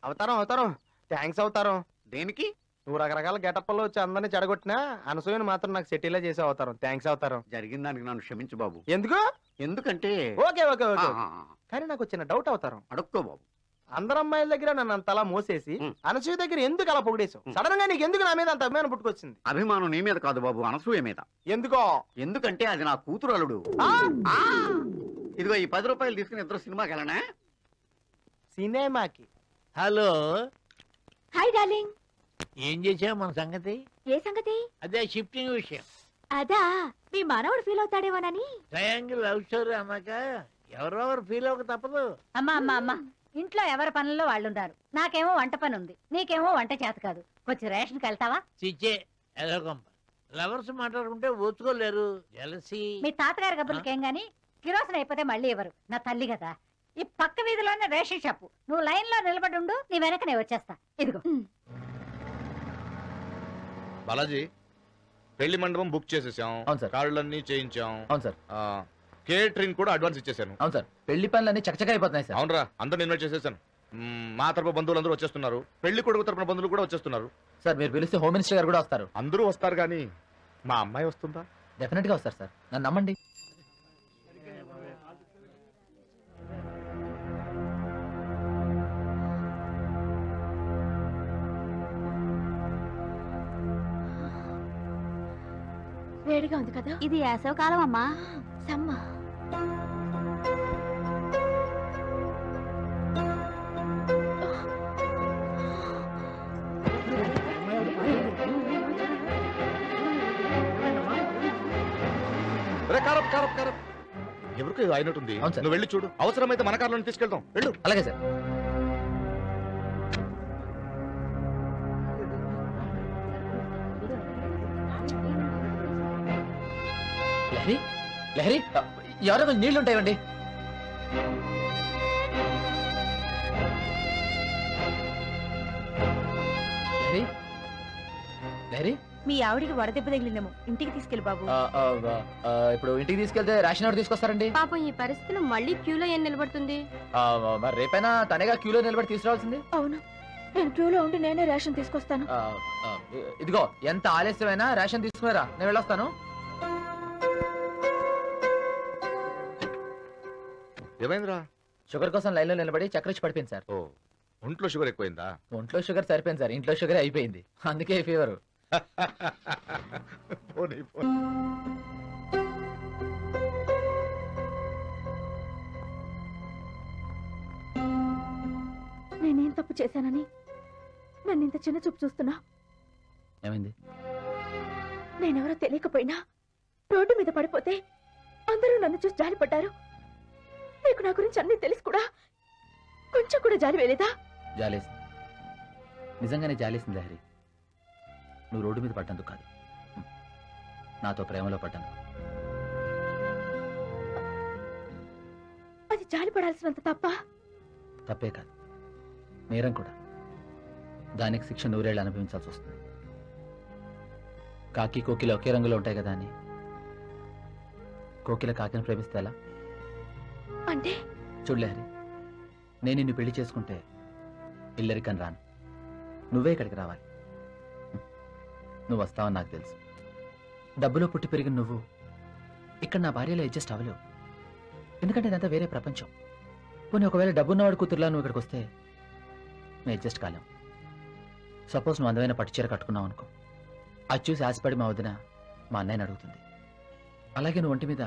అవతారం అవతారం థ్యాంక్స్ అవతారం. దేనికి? నువ్వు రకరకాల గెటప్లో వచ్చి అందరినీ చెడగొట్టినా అనసూయని మాత్రం నాకు సెటిలా చేసే అవతారం. థ్యాంక్స్ అవతారం. జరిగిన దానికి నన్ను క్షమించు బాబు. ఎందుకు? ఎందుకంటే ఓకే ఓకే ఓకే కానీ నాకు వచ్చిన డౌట్ అవతారం. అడుక్కో బాబు. అందరు అమ్మాయిల దగ్గర నన్ను అంతలా మోసేసి అనసూయ దగ్గర ఎందుకు అలా పొగిడేశావు? సడన్ గా నీకు ఎందుకు నా మీద అంత అభిమానం పుట్టుకొచ్చింది? అభిమానం నీ మీద కాదు బాబు, అనసూయ మీద. ఎందుకో? ఎందుకంటే అది నా కూతురు అల్లుడు. ఇదిగో ఈ 10 రూపాయలు తీసుకుని ఇద్దరు సినిమాకి వెళ్ళనా? సినిమాకి? Hello, hi darling. ఏం చేసావు మన సంగతి? ఏ సంగతి? అదే షిఫ్టింగ్ విషయం. అదా, మీ మనవడు ఫీల్ అవుతాడేమోనని. ట్రయాంగిల్ లవ్ స్టోరీ అన్నాక ఎవరెవరు ఫీల్ అవ్వక తప్పదు. అమ్మా అమ్మా అమ్మా, ఇంట్లో ఎవరి పనుల్లో వాళ్ళు ఉన్నారు. నాకేమో వంట పని ఉంది, నీకేమో వంట చేత కాదు. కొంచెం రేషన్కి వెళ్తావా? చిచ్చే ఎదగొంప. లవర్స్ మాట్లాడుకుంటే ఓచుకోలేరు. జలసి. మీ తాతగారి గబ్బులకేం గాని కిరోసన అయిపోతే మళ్ళీ ఇవ్వరు. నా తల్లి కదా. ఈ పక్క వీధిలోనే రేషన్ షాపు. నువ్వు లైన్ లో నిలబడి ఉండు, నీ వెనక నేను వచ్చేస్తా. ఇదిగో. బాలాజీ, పెళ్లి మండపం బుక్ చేసేసాం. అవును సార్. కార్డులన్నీ చేయించాం. అవును సార్. కేటరింగ్ కూడా అడ్వాన్స్ ఇచ్చేసాను. అవును సార్. పెళ్లి పనులన్నీ చకచకా అయిపోతున్నాయి సార్. అవునరా, అందరిని ఇన్వైట్ చేసేసాను. మా తరపు బంధువులందరూ వచ్చేస్తున్నారు. పెళ్లి కొడుకు తరపున బంధువులు కూడా వచ్చేస్తున్నారు. సార్, మీరు పిలిస్తే హోమ్ మినిస్టర్ గారు కూడా వస్తారు. అందరూ వస్తారు కానీ మా అమ్మాయి వస్తుందా? డెఫినెట్ గా వస్తారు సార్, నన్ను నమ్మండి. వేడిగా ఉంది కదా? ఇది వేసవ కాలం అమ్మా. సమ్మ. ఎవరికో ఇది అయినట్టుంది. అవును సార్. నువ్వు వెళ్ళి చూడు, అవసరమైతే మన కార్లోనే తీసుకెళ్తాం. వెళ్ళు. అలాగే సార్. లహరి, లహరి, ఎవరో కొంచెం నీళ్లు ఉంటాయండి. లహరి, లహరి, మీ ఆవిడికి వడదెబ్బ తగిలిందేమో, ఇంటికి తీసుకెళ్ళి బాబు. ఇప్పుడు ఇంటికి తీసుకెళ్తే రేషన్ ఎవరు తీసుకొస్తారండి? పాపం ఈ పరిస్థితిలో మళ్ళీ క్యూలో ఏం నిలబడుతుంది? మరి రేపైనా తనేగా క్యూలో నిలబడి తీసుకురావాల్సింది. అవును, నేను క్యూలో ఉండి నేనే రేషన్ తీసుకొస్తాను. ఇదిగో, ఎంత ఆలస్యమైనా రేషన్ తీసుకున్నారా, నేను వెళ్ళొస్తాను. ఏమైందిరా? షుగర్ కోసం లైన్ లో నిలబడి చక్కెర వచ్చి పడిపోయింది సార్. ఓ, ఒంట్లో షుగర్ ఎక్కువైందా? ఒంట్లో షుగర్ సరిపోయింది సార్, ఇంట్లో షుగర్ అయిపోయింది, అందుకే ఫీవర్. నేనేం తప్పు చేశానని నన్ను ఇంత చిన్న చూపు చూస్తున్నా? ఏమైంది? నేనెవరో తెలియకపోయినా రోడ్డు మీద పడిపోతే అందరూ నన్ను చూసి జాలిపడ్డారు. నీకు నా గురించి అన్ని తెలిసి కూడా కొంచెం కూడా జాలి వేలేదా? జాలేసింది, నిజంగానే జాలేసింది లహరి. నువ్వు రోడ్డు మీద పడ్డందుకు కాదు, నాతో ప్రేమలో పడ్డందుకు. అది జాలి పడాల్సినంత తప్ప? తప్పే కాదు, నేరం కూడా. దానికి శిక్ష 100 ఏళ్ళు అనుభవించాల్సి వస్తుంది. కాకి కోకిల ఒకే రంగులో ఉంటాయి కదా అని కోకిల కాకిని ప్రేమిస్తే ఎలా? అంటే చూడలేహరి, నేను నిన్ను పెళ్లి చేసుకుంటే ఇల్లరికని రాను, నువ్వే ఇక్కడికి రావాలి. నువ్వు వస్తావని నాకు తెలుసు. డబ్బులో పుట్టి పెరిగిన నువ్వు ఇక్కడ నా భార్యలో అడ్జస్ట్ అవ్వలేవు, ఎందుకంటే ఇదంతా వేరే ప్రపంచం. పోనీ ఒకవేళ డబ్బున్నవాడు కూతురులా నువ్వు ఇక్కడికి వస్తే నేను అడ్జస్ట్ కాలేం. సపోజ్ నువ్వు అందమైన పట్టుచీర కట్టుకున్నావు అనుకో, అది చూసి ఆశపడి మా వదిన మా అన్నయ్యని అడుగుతుంది. అలాగే నువ్వు ఒంటి మీద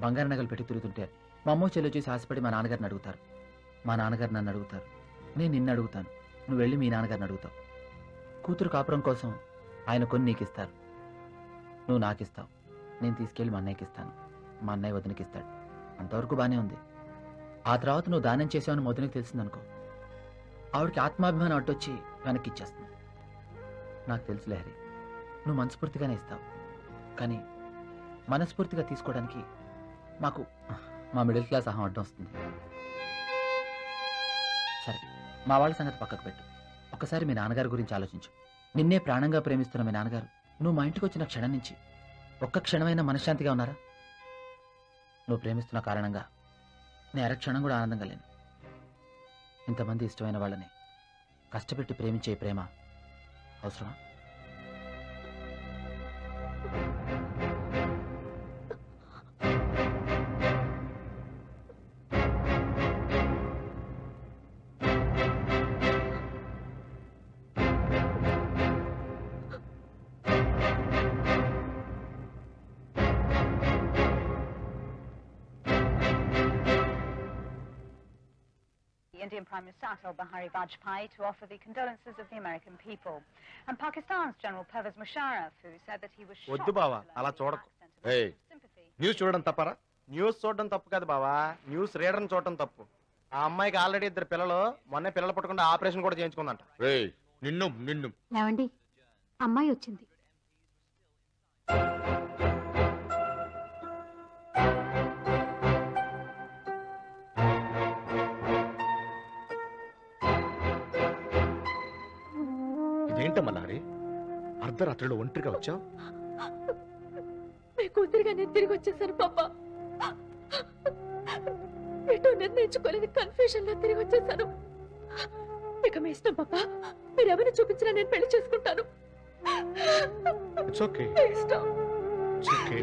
బంగారు నగలు పెట్టి తిరుగుతుంటే మా అమ్మ చెల్లి చూసి ఆశపడి మా నాన్నగారిని అడుగుతారు, మా నాన్నగారు నన్ను అడుగుతారు, నేను నిన్ను అడుగుతాను, నువ్వు వెళ్ళి మీ నాన్నగారిని అడుగుతావు. కూతురు కాపురం కోసం ఆయన కొన్ని నీకు ఇస్తారు, నువ్వు నాకు ఇస్తావు, నేను తీసుకెళ్ళి మా అన్నయ్యకి ఇస్తాను, మా అన్నయ్య వదినకి ఇస్తాడు. అంతవరకు బాగానే ఉంది. ఆ తర్వాత నువ్వు దానం చేసావని వదినకి తెలిసిందనుకో, ఆవిడకి ఆత్మాభిమానం అడ్డొచ్చి వెనక్కి ఇచ్చేస్తుంది. నాకు తెలుసు లహరి, నువ్వు మనస్ఫూర్తిగానే ఇస్తావు, కానీ మనస్ఫూర్తిగా తీసుకోవడానికి మాకు మా మిడిల్ క్లాస్ అహం అడ్డం వస్తుంది. సరే, మా వాళ్ళ సంగతి పక్కకు పెట్టు. ఒక్కసారి మీ నాన్నగారి గురించి ఆలోచించు. నిన్నే ప్రాణంగా ప్రేమిస్తున్న మీ నాన్నగారు నువ్వు మా ఇంటికి వచ్చిన క్షణం నుంచి ఒక్క క్షణమైనా మనశ్శాంతిగా ఉన్నారా? నువ్వు ప్రేమిస్తున్న కారణంగా నేను అరక్షణం కూడా ఆనందంగా లేను. ఇంతమంది ఇష్టమైన వాళ్ళని కష్టపెట్టి ప్రేమించే ఈ ప్రేమ అవసరమా? Indian Prime Minister Atal Bihari Vajpayee to offer the condolences of the American people. And Pakistan's General Pervez Musharraf, who said that he was shocked వద్దు బావా, to learn అలా the చూడకు. extent of Hey. American sympathy. News చూడడం తప్పరా? News చూడడం తప్పు కాదు బావా, news reader చూడడం తప్పు. ఆ అమ్మాయికి ఆల్రెడీ 2 పిల్లలు, మొన్నే పిల్లలు పుట్టకుండా ఆపరేషన్ కూడా చేయించుకుందంట. రేయ్ నిన్ను నిన్ను ఏమండి అమ్మాయి వచ్చింది. ఇదేంటమ్మా లారీ? అర్ధరాత్రిలో ఒంటరిగా వచ్చావు? మీ కూతురిగా నేను తిరిగి వచ్చేసాను పాప. ఎటో నిర్ణయించుకోలేని కన్ఫ్యూజన్ లో తిరిగి వచ్చేసాను. ఇక మీ ఇష్టం పాప, మీరు ఎవరిని చూపించినా నేను పెళ్లి చేసుకుంటాను. ఇట్స్ ఓకే, మీ ఇష్టం. ఇట్స్ ఓకే,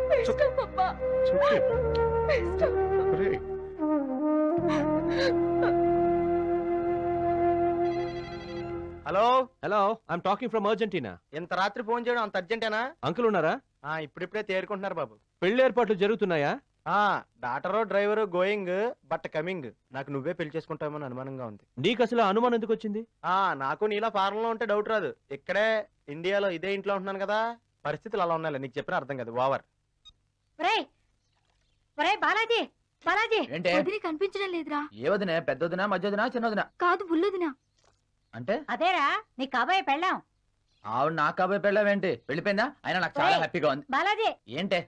మీ ఇష్టం పాప. It's okay. మీ ఇష్టం. రేయ్ hello, hello, I'm talking from Argentina. ఇంత రాత్రి ఫోన్ చేయడం అంత అర్జెంటేనా? అంకుల్ ఉన్నారా? ఇప్పుడిప్పుడే తేరుకుంటున్నారు బాబు. పెళ్లి ఏర్పాట్లు జరుగుతున్నాయా? Doctor driver going but coming. నాకు నువ్వే పెళ్లి చేసుకుంటామని అనుమానంగా ఉంది. నీకు అసలు అనుమానం ఎందుకు వచ్చింది? నాకు నీలా ఫారెన్ లో ఉంటే డౌట్ రాదు. ఇక్కడే ఇండియాలో ఇదే ఇంట్లో ఉంటున్నాను కదా, పరిస్థితులు అలా ఉన్నాయి. నీకు చెప్పిన అర్థం కాదు. ఓవర్. ఒరేయ్ ఒరేయ్ బాలాజీ, బాలాజీ. ఏంటే? వదిలి కనిపించడం లేదురా. ఏ వదినా? పెద్దొదినా, మధ్యొదినా, చిన్నదినా? కాదు, బుల్లొదినా. అంటే అదేరా నీ కాబోయే పెళ్ళాం. ఆవిడ నాకు కాబోయే పెళ్ళావేంటి? వెళ్ళిపోయిందా? అయినా నాకు చాలా ఓయ్. హ్యాపీగా ఉంది. బాలాజీ, ఏంటే?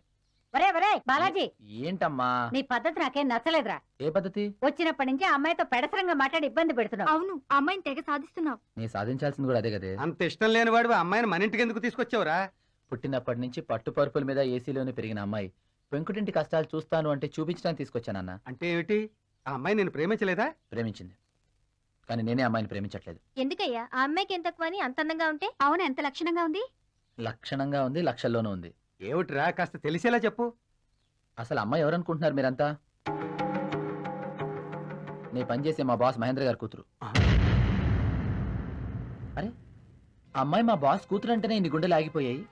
ఒరే ఒరేయ్ బాలాజీ, ఏంటమ్మా? నీ పద్ధతి నాకేం నచ్చలేదురా. ఏ పద్ధతి? వచ్చినప్పటి నుంచి ఆ అమ్మాయితో పెడసరంగా మాట్లాడి ఇబ్బంది పెడుతున్నావు. అవును, అమ్మాయిని తెగ సాధిస్తున్నావు. నీ సాధించాల్సింది కూడా అదే కదే. అంత ఇష్టం లేని వాడు అమ్మాయిని మన ఇంటికి ఎందుకు తీసుకొచ్చావురా? పుట్టినప్పటి నుంచి పట్టు పరుపుల మీద ఏసీలోనే పెరిగిన అమ్మాయి పెంకుటింటి కష్టాలు చూస్తాను అంటే చూపించడానికి తీసుకొచ్చానన్న. అంటే ఏమిటి? ఆ అమ్మాయి నేను ప్రేమించలేదా? ప్రేమించింది, కానీ నేనే అమ్మాయిని ప్రేమించట్లేదు. ఎందుకయ్యా ఆ అమ్మాయికి ఎంత తక్కువ అని అంత అందంగా ఉంటే? అవును, ఎంత లక్షణంగా ఉంది. లక్షణంగా ఉంది, లక్షల్లోనూ ఉంది. ఏమిటిరా, కాస్త తెలిసేలా చెప్పు. అసలు అమ్మాయి ఎవరనుకుంటున్నారు మీరంతా? నీ పనిచేసే మా బాస్ మహేంద్ర గారి కూతురు. అరే, ఆ అమ్మాయి మా బాస్ కూతురు అంటేనే ఇన్ని గుండెలు ఆగిపోయాయి.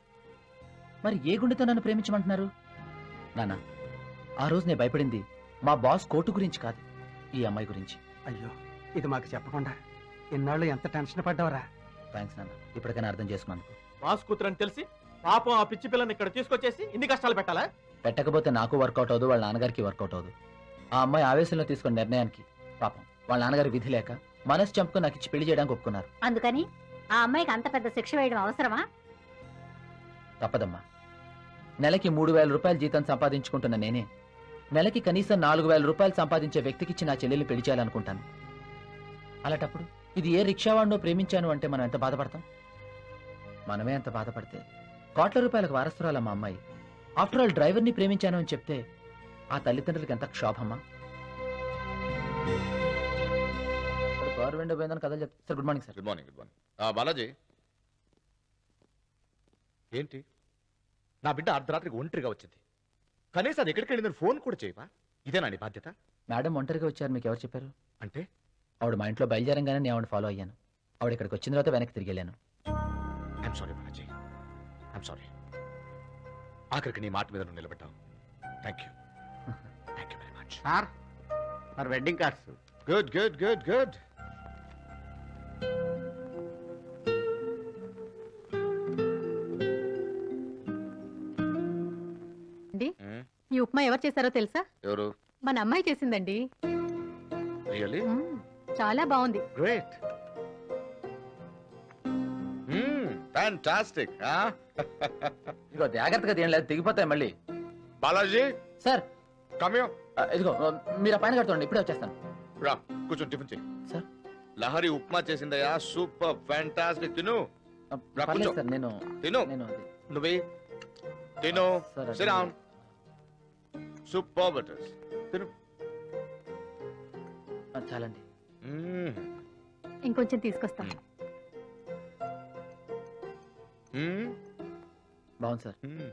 మరి ఏ గుండెతో నన్ను ప్రేమించమంటున్నారు? నాన్న, ఆ రోజు నేను భయపడింది మా బాస్ కోటు గురించి కాదు, ఈ అమ్మాయి గురించి. అయ్యో, ఇది మాకు చెప్పకుండా ఇన్నాళ్ళు ఎంత టెన్షన్ పడ్డావరా? థ్యాంక్స్ నాన్న, ఇప్పటికైనా అర్థం చేసుకున్నాను. బాస్ కూతురని తెలిసి పాపం ఆ పిచ్చి పిల్లని ఇక్కడ తీసుకొచ్చేసి ఇన్ని కష్టాలు పెట్టాలా? పెట్టకపోతే నాకు వర్కౌట్ అవ్వదు, వాళ్ళ నాన్నగారికి వర్కౌట్ అవ్వదు. ఆ అమ్మాయి ఆవేశంలో తీసుకున్న నిర్ణయానికి పాపం వాళ్ళ నాన్నగారి విధి లేక మనసు చంపుకొని నాకు ఇచ్చి పెళ్లి చేయడానికి ఒప్పుకున్నారు. అందుకని ఆ అమ్మాయికి అంత పెద్ద శిక్ష వేయడం అవసరమా? తప్పదమ్మా. నెలకి 3,000 రూపాయలు జీతం సంపాదించుకుంటున్న నేనే నెలకి కనీసం 4,000 రూపాయలు సంపాదించే వ్యక్తికిచ్చి నా చెల్లెల్ని పెళ్లి చేయాలనుకుంటాను. అలాంటప్పుడు ఇది ఏ రిక్షావాడినో ప్రేమించాను అంటే మనం ఎంత బాధపడతాం? మనమే ఎంత బాధపడితే కోట్ల రూపాయలకు వారసురాలు మా అమ్మాయి. ఆఫ్టర్ ఆల్ డ్రైవర్ని ప్రేమించాను అని చెప్తే ఆ తల్లిదండ్రులకి ఎంత క్షోభమ్మా. కారు విండో పోయిందని కథలు చెప్తా. Sir good morning sir. Good morning. Good morning. Balaji, ఏంటి నా బిడ్డ అర్ధరాత్రికి ఒంటరిగా వచ్చింది? కనీసం అది ఎక్కడికి వెళ్ళిందని ఫోన్ కూడా చేయవా? ఇదేనా నీ బాధ్యత? మేడం ఒంటరిగా వచ్చారు, మీకు ఎవరు చెప్పారు? అంటే ఆవిడ మా ఇంట్లో బయలుదేరంగానే నేను ఆవిడ ఫాలో అయ్యాను. ఆవిడ ఇక్కడికి వచ్చిన తర్వాత వెనక్కి తిరిగి వెళ్ళాను. I'm sorry Balaji, I'm sorry. ఆఖరికి నీ మాట మీద నువ్వు నిలబడ్డావు. Thank you, thank you very much. Sir, మరి wedding cards. Good good good good. ఈ ఉప్మా ఎవరు చేశారో తెలుసా? ఎవరు? మన అమ్మాయి చేసిందండి. రియల్లీ? చాలా బాగుంది. Great, fantastic. ఇదిగో జాగ్రత్తగా ఏం లేదు, తెగిపోతాయి మళ్ళీ. Balaji sir come here. ఇదిగో మీరు ఆ పైన కడుతోండి, ఇప్పుడే వచ్చేస్తాను. రా కూర్చొని టిఫిన్ చెయ్యి. సార్ లహరి ఉప్మా చేసిందయ్యా, సూపర్ ఫ్యాంటాస్టిక్. తిను రా, పర్లేదు కూర్చో. సార్, నేను తిను నువ్వే తిను. Sir, Sit down. Super butters. తిను. చాలండి. మ్మ్. ఇంకో ఇంకొంచెం తీసుకొస్తా మ్మ్. బాగుంది సార్ మ్మ్.